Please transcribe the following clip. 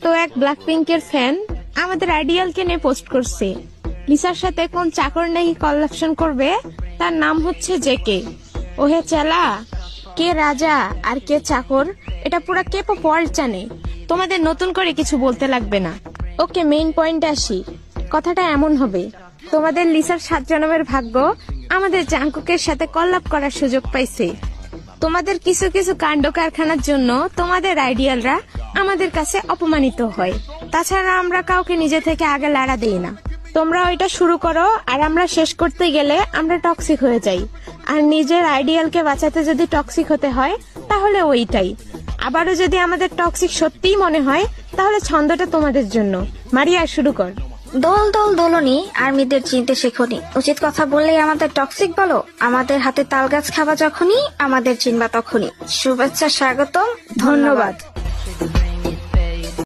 তো এক ব্ল্যাক পিঙ্কের ফ্যান আমাদের আইডিয়ালকে নিয়ে পোস্ট করছে লিসার সাথে কোন চাকর নাকি কলাপশন করবে, তার নাম হচ্ছে জেকে। ওহে চেলা, কে রাজা আর কে চাকর এটা পুরা কেপো ওয়ার্ল্ড জানে, তোমাদের নতুন করে কিছু বলতে লাগবে না। ওকে, মেইন পয়েন্টে আসি। কথাটা এমন হবে, তোমাদের লিসার 7 জন্মের ভাগ্য আমাদের জাংকুকের সাথে কলাপ করার সুযোগ পাইছে। তোমাদের কিছু কিছু কাণ্ড কারখানার জন্য তোমাদের আইডিয়ালরা আমাদের কাছে অপমানিত হয়। তাছাড়া আমরা কাউকে নিজে থেকে আগে লাড়া দিই না। তোমরা ওইটা শুরু করো, আর আমরা শেষ করতে গেলে আমরা টক্সিক হয়ে যাই। আর নিজের আইডিয়ালকে বাঁচাতে যদি টক্সিক হতে হয় তাহলে ওইটাই। আবারও যদি আমাদের টক্সিক সত্যিই মনে হয় তাহলে ছন্দটা তোমাদের জন্য। মারিয়া, শুরু কর। দোল দোল দোলনি, আর্মিদের চিনতে শেখনি। উচিত কথা বললেই আমাদের টক্সিক বলো? আমাদের হাতে তাল গাছ খাবা যখনই, আমাদের চিনবা তখনই। শুভেচ্ছা, স্বাগতম, ধন্যবাদ।